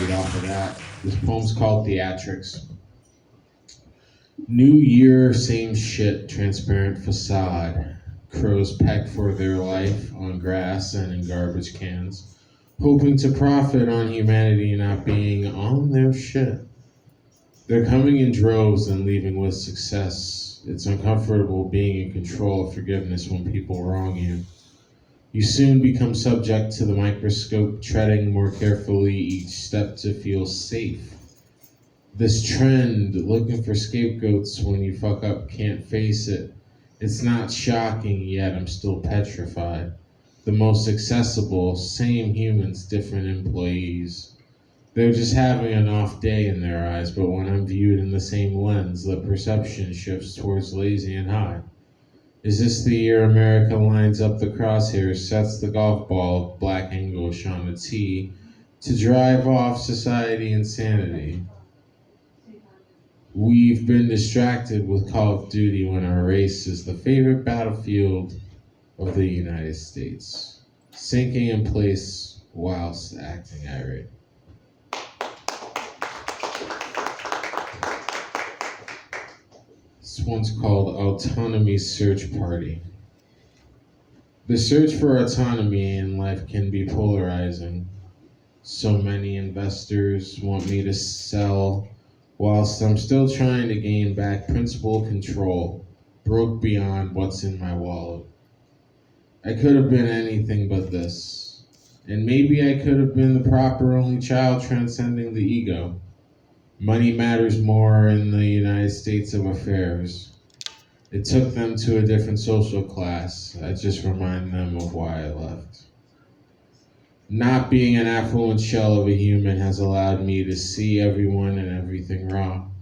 read off of that. This poem's called Theatrics. New year, same shit, transparent facade. Crows peck for their life on grass and in garbage cans, hoping to profit on humanity not being on their shit. They're coming in droves and leaving with success. It's uncomfortable being in control of forgiveness when people wrong you. You soon become subject to the microscope, treading more carefully each step to feel safe. This trend, looking for scapegoats when you fuck up, can't face it. It's not shocking, yet I'm still petrified. The most accessible, same humans, different employees. They're just having an off day in their eyes, but when I'm viewed in the same lens, the perception shifts towards lazy and high. Is this the year America lines up the crosshairs, sets the golf ball, black English on the tee, to drive off society insanity? We've been distracted with Call of Duty when our race is the favorite battlefield of the United States, sinking in place whilst acting irate. This one's called Autonomy Search Party. The search for autonomy in life can be polarizing. So many investors want me to sell, whilst I'm still trying to gain back principal control, broke beyond what's in my wallet. I could have been anything but this, and maybe I could have been the proper only child transcending the ego. Money matters more in the United States of affairs. It took them to a different social class. I just remind them of why I left. Not being an affluent shell of a human has allowed me to see everyone and everything wrong.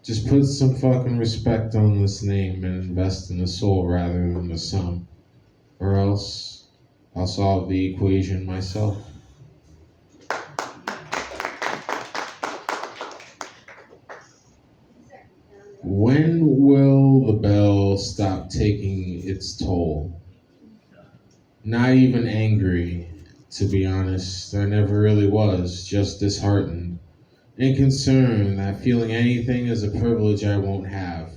Just put some fucking respect on this name and invest in the soul rather than the sum. Or else, I'll solve the equation myself. When will the bell stop taking its toll? Not even angry, to be honest. I never really was, just disheartened and concerned that feeling anything is a privilege I won't have.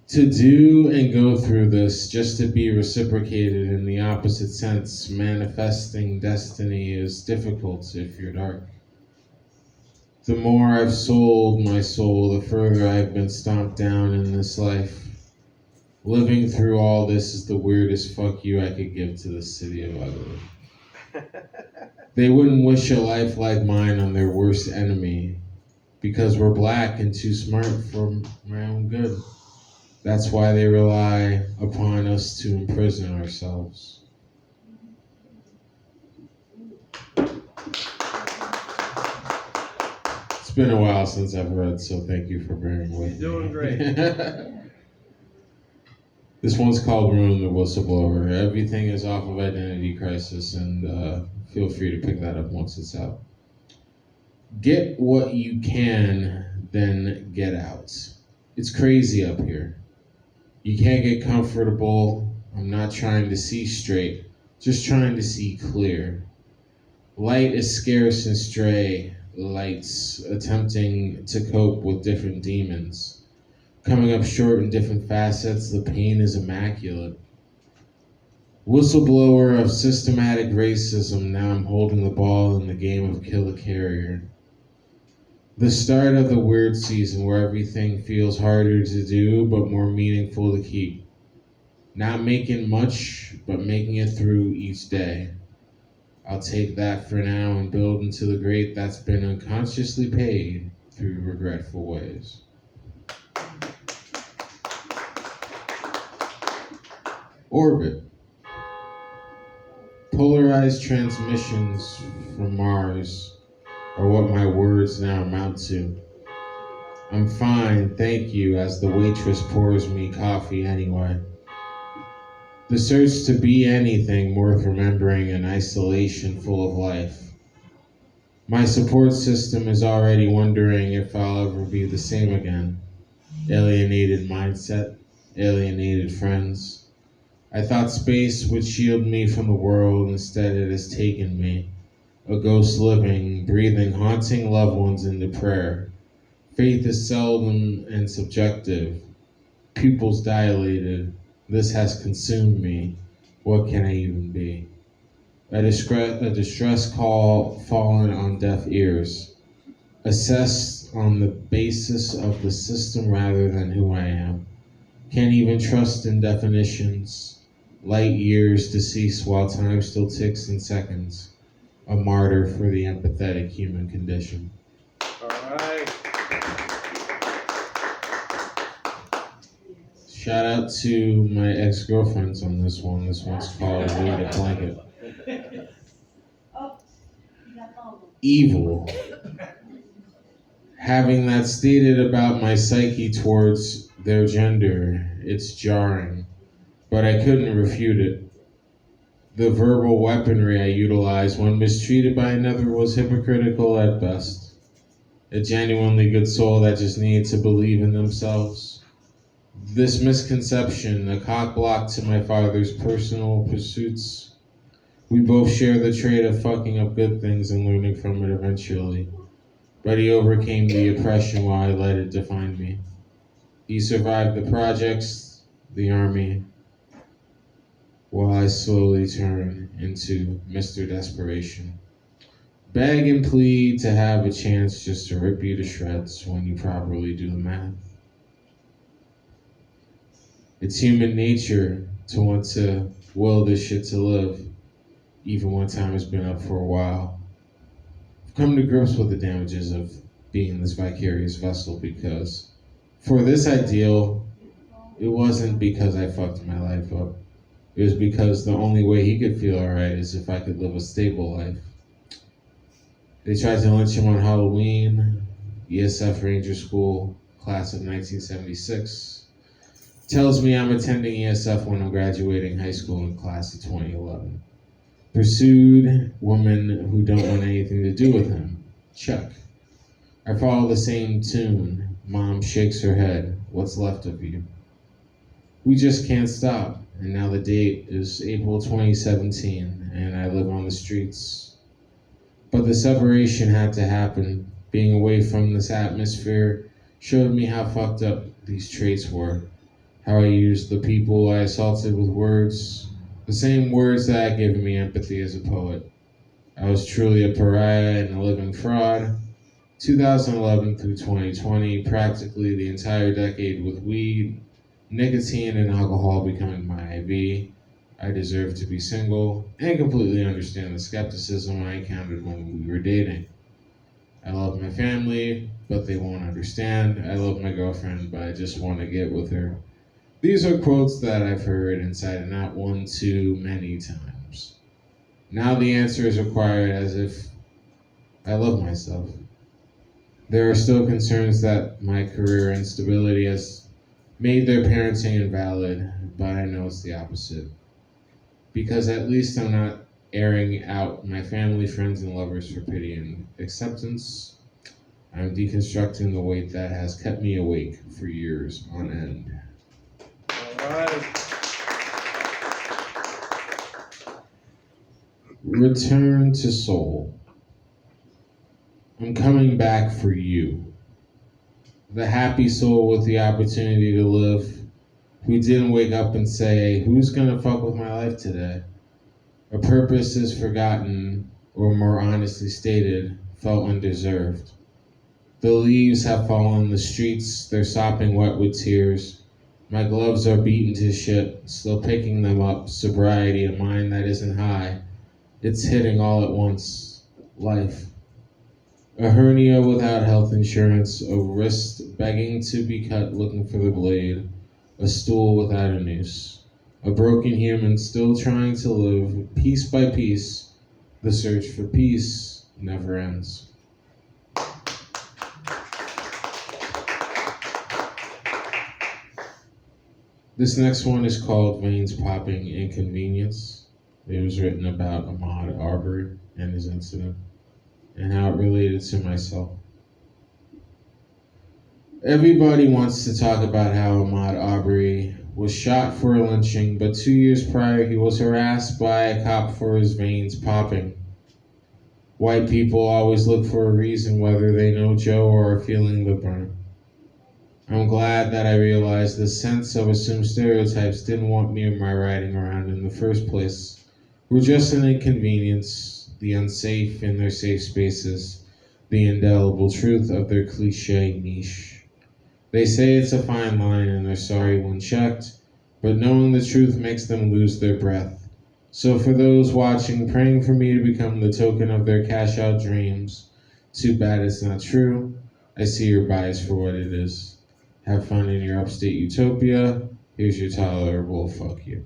To do and go through this just to be reciprocated in the opposite sense, manifesting destiny is difficult if you're dark. The more I've sold my soul, the further I've been stomped down in this life. Living through all this is the weirdest fuck you I could give to the city of ugly. They wouldn't wish a life like mine on their worst enemy, because we're black and too smart for my own good. That's why they rely upon us to imprison ourselves. It's been a while since I've read, so thank you for bearing with me. You're doing great. This one's called Ruin the Whistleblower. Everything is off of Identity Crisis, and feel free to pick that up once it's out. Get what you can, then get out. It's crazy up here. You can't get comfortable. I'm not trying to see straight, just trying to see clear. Light is scarce and stray. Lights attempting to cope with different demons. Coming up short in different facets, the pain is immaculate. Whistleblower of systematic racism, now I'm holding the ball in the game of kill a carrier. The start of the weird season where everything feels harder to do but more meaningful to keep. Not making much, but making it through each day. I'll take that for now and build into the great that's been unconsciously paid through regretful ways. Orbit. Polarized transmissions from Mars are what my words now amount to. I'm fine, thank you, as the waitress pours me coffee anyway. The search to be anything worth remembering in isolation full of life. My support system is already wondering if I'll ever be the same again. Alienated mindset, alienated friends. I thought space would shield me from the world, instead it has taken me. a ghost living, breathing, haunting loved ones into prayer. Faith is seldom and subjective, pupils dilated. This has consumed me. What can I even be? A distress call fallen on deaf ears, assessed on the basis of the system rather than who I am. Can't even trust in definitions. Light years deceased while time still ticks in seconds. A martyr for the empathetic human condition. All right. Shout out to my ex-girlfriends on this one. This one's called Read a Blanket. Evil. Having that stated about my psyche towards their gender, it's jarring, but I couldn't refute it. The verbal weaponry I utilized when mistreated by another was hypocritical at best. A genuinely good soul that just needed to believe in themselves. This misconception, a cock block to my father's personal pursuits. We both share the trait of fucking up good things and learning from it eventually. But he overcame the oppression while I let it define me. He survived the projects, the army, while I slowly turn into Mr. Desperation. Beg and plead to have a chance just to rip you to shreds when you properly do the math. It's human nature to want to will this shit to live, even when time has been up for a while. I've come to grips with the damages of being this vicarious vessel because for this ideal, it wasn't because I fucked my life up. It was because the only way he could feel alright is if I could live a stable life. They tried to lynch him on Halloween, ESF Ranger School, class of 1976. Tells me I'm attending ESF when I'm graduating high school in class of 2011. Pursued women who don't want anything to do with him. Check. I follow the same tune. Mom shakes her head. What's left of you? We just can't stop. And now the date is April 2017, and I live on the streets. But the separation had to happen. Being away from this atmosphere showed me how fucked up these traits were. How I used the people I assaulted with words, the same words that had given me empathy as a poet. I was truly a pariah and a living fraud. 2011 through 2020, practically the entire decade with weed, nicotine, and alcohol becoming my IV. I deserve to be single and completely understand the skepticism I encountered when we were dating. I love my family, but they won't understand. I love my girlfriend, but I just want to get with her. These are quotes that I've heard inside and out one too many times. Now the answer is required as if I love myself. There are still concerns that my career instability has made their parenting invalid, but I know it's the opposite. Because at least I'm not airing out my family, friends, and lovers for pity and acceptance. I'm deconstructing the weight that has kept me awake for years on end. All right. Return to soul. I'm coming back for you. The happy soul with the opportunity to live, who didn't wake up and say, who's gonna fuck with my life today? A purpose is forgotten, or more honestly stated, felt undeserved. The leaves have fallen, the streets, they're sopping wet with tears. My gloves are beaten to shit, still picking them up, sobriety, a mind that isn't high. It's hitting all at once, life. A hernia without health insurance, a wrist begging to be cut looking for the blade, a stool without a noose. A broken human still trying to live, piece by piece. The search for peace never ends. This next one is called Veins Popping Inconvenience. It was written about Ahmaud Arbery and his incident, and how it related to myself. Everybody wants to talk about how Ahmaud Arbery was shot for a lynching, but 2 years prior he was harassed by a cop for his veins popping. White people always look for a reason, whether they know Joe or are feeling the burn. I'm glad that I realized the sense of assumed stereotypes didn't want me or my riding around in the first place. We're just an inconvenience, the unsafe in their safe spaces, the indelible truth of their cliche niche. They say it's a fine line and they're sorry when checked, but knowing the truth makes them lose their breath. So for those watching, praying for me to become the token of their cash out dreams, too bad it's not true. I see your bias for what it is. Have fun in your upstate utopia. Here's your tolerable fuck you.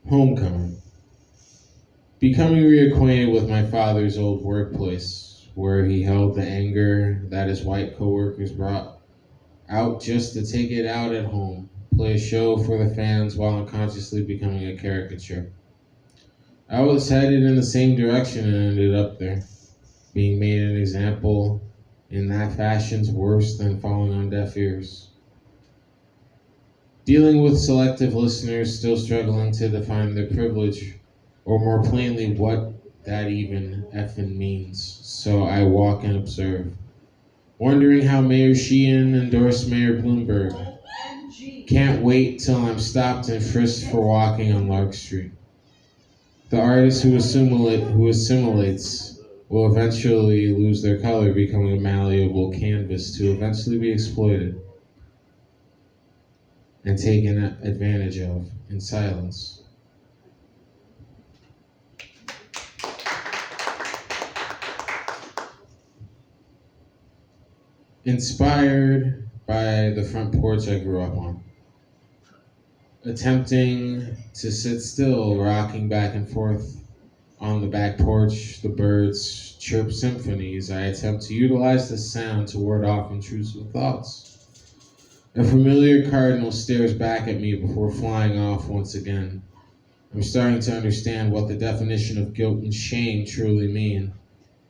Homecoming. Becoming reacquainted with my father's old workplace, where he held the anger that his white coworkers brought out just to take it out at home, play a show for the fans while unconsciously becoming a caricature. I was headed in the same direction and ended up there, being made an example in that fashion's worse than falling on deaf ears. Dealing with selective listeners still struggling to define their privilege, or more plainly, what that even effing means. So I walk and observe, wondering how Mayor Sheehan endorsed Mayor Bloomberg. Can't wait till I'm stopped and frisked for walking on Lark Street. The artist who assimilates will eventually lose their color, becoming a malleable canvas to eventually be exploited and taken advantage of in silence. Inspired by the front porch I grew up on. Attempting to sit still, rocking back and forth on the back porch, the birds chirp symphonies. I attempt to utilize the sound to ward off intrusive thoughts. A familiar cardinal stares back at me before flying off once again. I'm starting to understand what the definition of guilt and shame truly mean.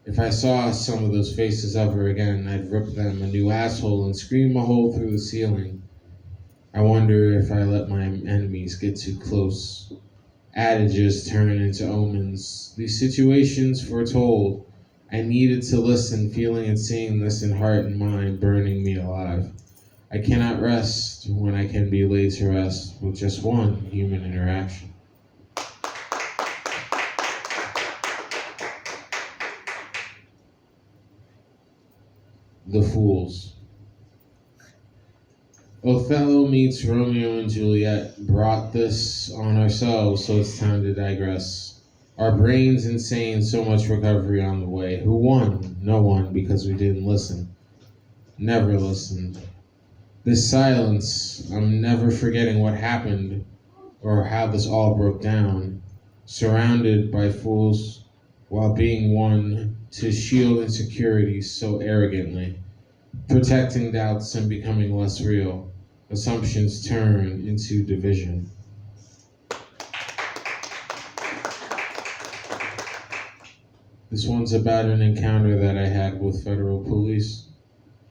If I saw some of those faces ever again, I'd rip them a new asshole and scream a hole through the ceiling. I wonder if I let my enemies get too close. Adages turn into omens. These situations foretold. I needed to listen, feeling and seeing this in heart and mind, burning me alive. I cannot rest when I can be laid to rest with just one human interaction. The Fools. Othello meets Romeo and Juliet brought this on ourselves, so it's time to digress. Our brains insane, so much recovery on the way. Who won? No one, because we didn't listen. Never listened. This silence, I'm never forgetting what happened or how this all broke down. Surrounded by fools while being one to shield insecurities so arrogantly. Protecting doubts and becoming less real. Assumptions turn into division. This one's about an encounter that I had with federal police.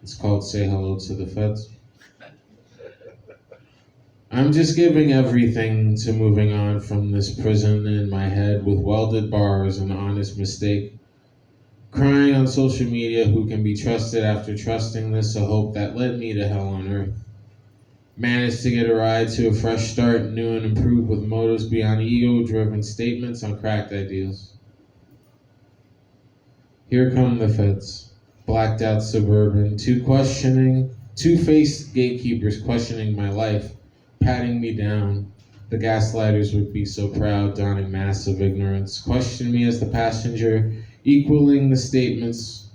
It's called Say Hello to the Feds. I'm just giving everything to moving on from this prison in my head with welded bars and honest mistake. Crying on social media, who can be trusted after trusting this, a hope that led me to hell on earth. Managed to get a ride to a fresh start, new and improved with motives beyond ego-driven statements on cracked ideals. Here come the feds, blacked out suburban, two-faced gatekeepers questioning my life, patting me down. The gaslighters would be so proud, donning masks of ignorance, question me as the passenger, equaling the statements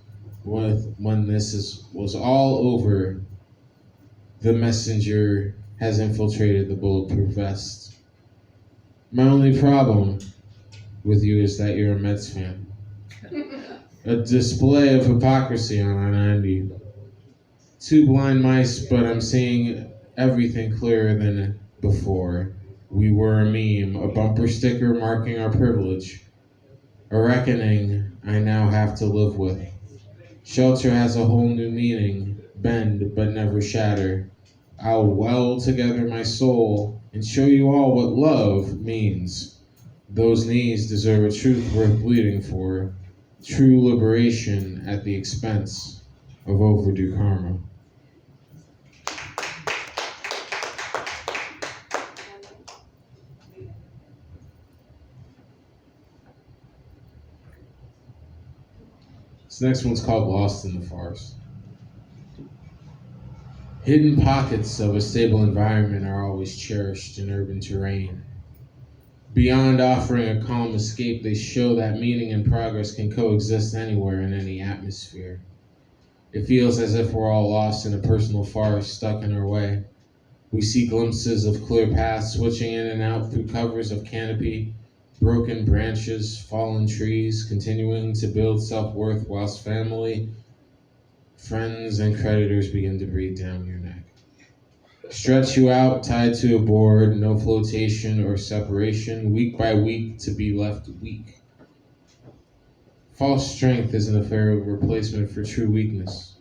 when this was all over. The messenger has infiltrated the bulletproof vest. My only problem with you is that you're a Mets fan. A display of hypocrisy on I-90. Two blind mice, but I'm seeing everything clearer than before. We were a meme, a bumper sticker marking our privilege. A reckoning I now have to live with. Shelter has a whole new meaning. Bend, but never shatter. I'll weld together my soul and show you all what love means. Those knees deserve a truth worth bleeding for, true liberation at the expense of overdue karma. This next one's called Lost in the Farce. Hidden pockets of a stable environment are always cherished in urban terrain. Beyond offering a calm escape, they show that meaning and progress can coexist anywhere in any atmosphere. It feels as if we're all lost in a personal farce stuck in our way. We see glimpses of clear paths switching in and out through covers of canopy, broken branches, fallen trees, continuing to build self-worth whilst family, friends, and creditors begin to breathe down your neck. Stretch you out, tied to a board, no flotation or separation, week by week to be left weak. False strength isn't a fair replacement for true weakness.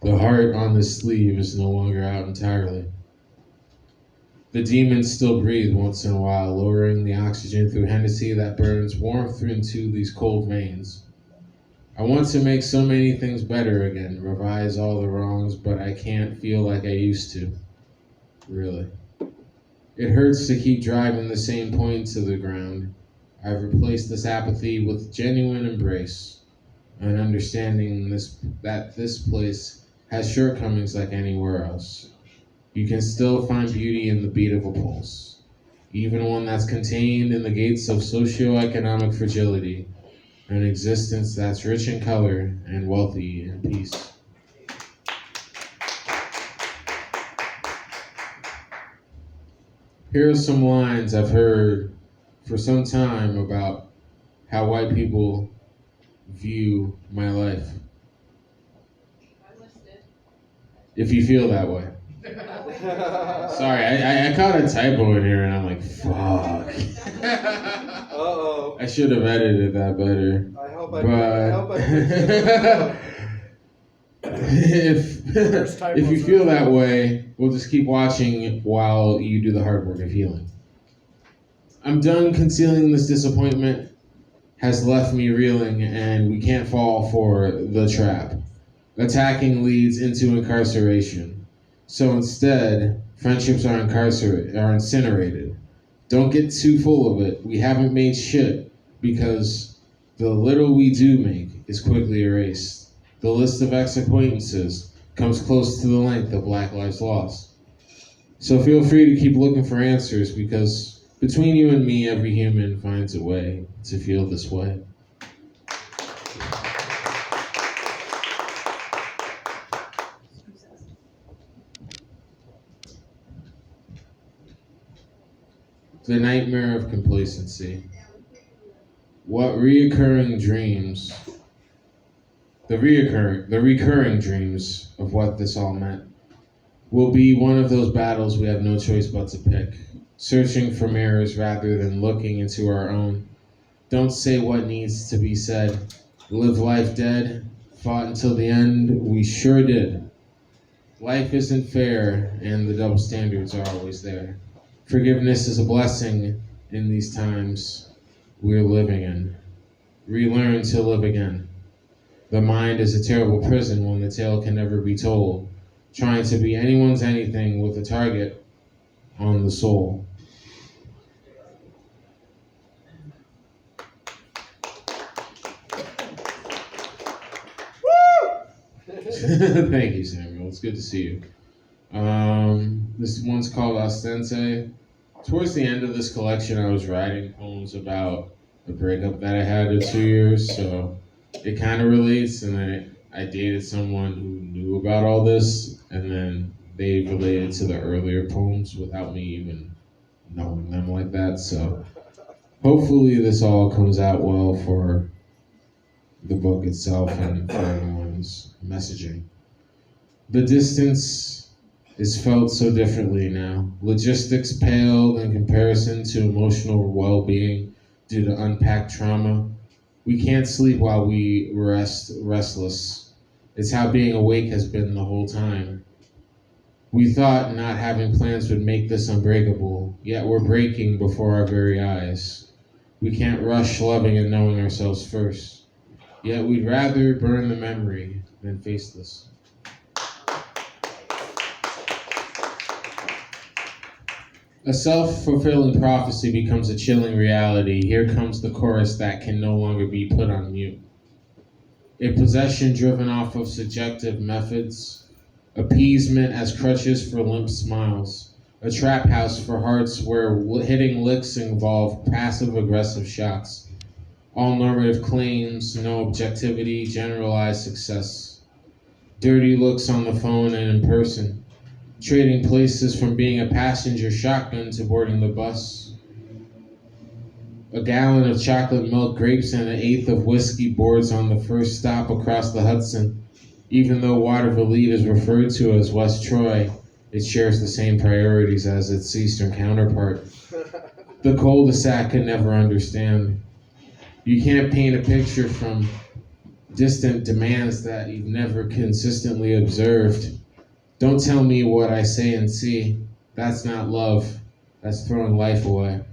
The heart on the sleeve is no longer out entirely. The demons still breathe once in a while, lowering the oxygen through Hennessy that burns warmth into these cold veins. I want to make so many things better again, revise all the wrongs, but I can't feel like I used to. Really. It hurts to keep driving the same point to the ground. I've replaced this apathy with genuine embrace, an understanding that this place has shortcomings like anywhere else. You can still find beauty in the beat of a pulse, even one that's contained in the gates of socioeconomic fragility, an existence that's rich in color and wealthy in peace. Here are some lines I've heard for some time about how white people view my life. If you feel that way. Sorry, I caught a typo in here and I'm like, fuck. Uh-oh. I should have edited that better. I hope I if you feel that way, we'll just keep watching while you do the hard work of healing. I'm done concealing this disappointment has left me reeling, and we can't fall for the trap. Attacking leads into incarceration. So instead, friendships are incinerated. Don't get too full of it. We haven't made shit because the little we do make is quickly erased. The list of ex-acquaintances comes close to the length of Black Lives Lost. So feel free to keep looking for answers, because between you and me, every human finds a way to feel this way. The nightmare of complacency. What recurring dreams of what this all meant will be one of those battles we have no choice but to pick, searching for mirrors rather than looking into our own. Don't say what needs to be said. Live life dead, fought until the end, we sure did. Life isn't fair, and the double standards are always there. Forgiveness is a blessing in these times we're living in. Relearn to live again. The mind is a terrible prison when the tale can never be told, trying to be anyone's anything with a target on the soul. Thank you, Samuel. It's good to see you. This one's called Ostente. Towards the end of this collection, I was writing poems about the breakup that I had in 2 years, so it kind of relates. And then I dated someone who knew about all this, and then they related to the earlier poems without me even knowing them like that. So hopefully this all comes out well for the book itself and for everyone's messaging. The distance is felt so differently now. Logistics paled in comparison to emotional well-being due to unpacked trauma. We can't sleep while we rest restless. It's how being awake has been the whole time. We thought not having plans would make this unbreakable, yet we're breaking before our very eyes. We can't rush loving and knowing ourselves first, yet we'd rather burn the memory than face this. A self-fulfilling prophecy becomes a chilling reality. Here comes the chorus that can no longer be put on mute. A possession driven off of subjective methods, appeasement as crutches for limp smiles, a trap house for hearts where hitting licks involve passive-aggressive shots, all normative claims, no objectivity, generalized success, dirty looks on the phone and in person, trading places from being a passenger shotgun to boarding the bus. A gallon of chocolate milk grapes and an eighth of whiskey boards on the first stop across the Hudson. Even though Waterville is referred to as West Troy, it shares the same priorities as its eastern counterpart. The cul-de-sac could never understand. You can't paint a picture from distant demands that you've never consistently observed. Don't tell me what I say and see. That's not love. That's throwing life away.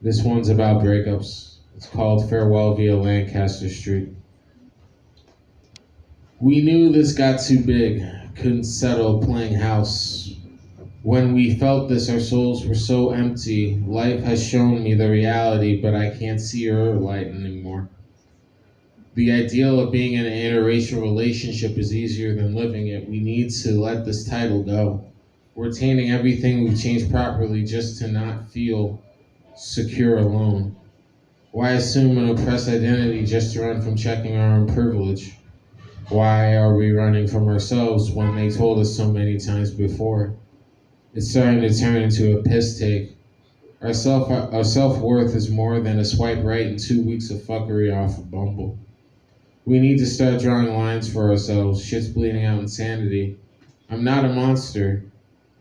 This one's about breakups. It's called Farewell via Lancaster Street. We knew this got too big, couldn't settle playing house. When we felt this, our souls were so empty. Life has shown me the reality, but I can't see her light anymore. The ideal of being in an interracial relationship is easier than living it. We need to let this title go. We're tainting everything we've changed properly just to not feel secure alone. Why assume an oppressed identity just to run from checking our own privilege? Why are we running from ourselves when they told us so many times before? It's starting to turn into a piss take. Our self-worth is more than a swipe right and 2 weeks of fuckery off of Bumble. We need to start drawing lines for ourselves. Shit's bleeding out insanity. I'm not a monster.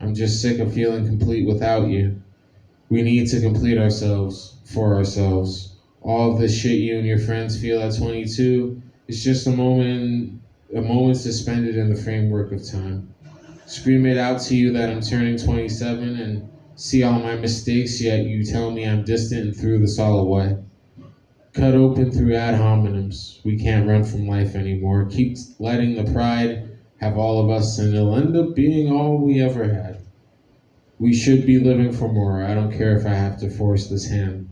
I'm just sick of feeling complete without you. We need to complete ourselves for ourselves. All of this shit you and your friends feel at 22 is just a moment suspended in the framework of time. Scream it out to you that I'm turning 27 and see all my mistakes, yet you tell me I'm distant and threw this all away. Cut open through ad hominems. We can't run from life anymore. Keep letting the pride have all of us, and it'll end up being all we ever had. We should be living for more. I don't care if I have to force this hand.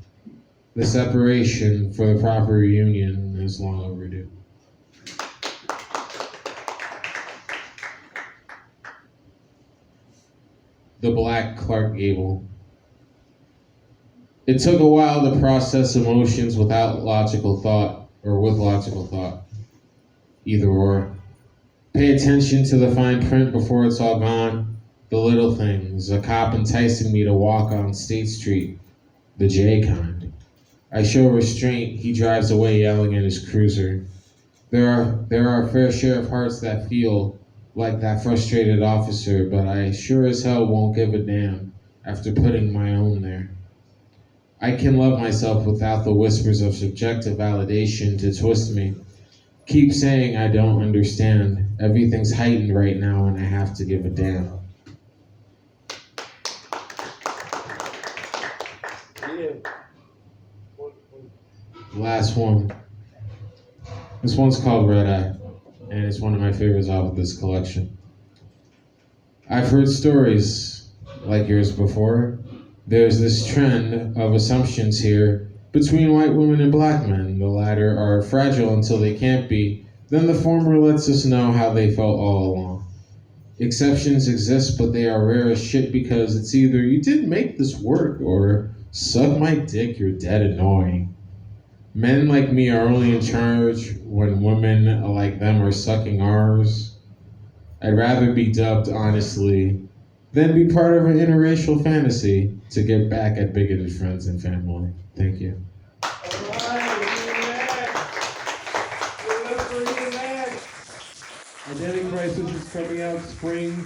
The separation for the proper reunion is long overdue. The Black Clark Gable. It took a while to process emotions without logical thought, or with logical thought. Either or. Pay attention to the fine print before it's all gone. The little things. A cop enticing me to walk on State Street. The J kind. I show restraint. He drives away yelling at his cruiser. There are a fair share of hearts that feel like that frustrated officer, but I sure as hell won't give a damn after putting my own there. I can love myself without the whispers of subjective validation to twist me. Keep saying I don't understand. Everything's heightened right now and I have to give a damn. Last one. This one's called Red Eye, and it's one of my favorites off of this collection. I've heard stories like yours before. There's this trend of assumptions here between white women and black men. The latter are fragile until they can't be. Then the former lets us know how they felt all along. Exceptions exist, but they are rare as shit because it's either you didn't make this work or suck my dick, you're dead annoying. Men like me are only in charge when women like them are sucking ours. I'd rather be dubbed honestly than be part of an interracial fantasy to get back at bigoted friends and family. Thank you. Identity Crisis is coming out spring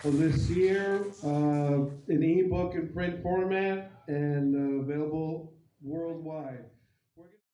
of this year, an ebook in print format and available worldwide.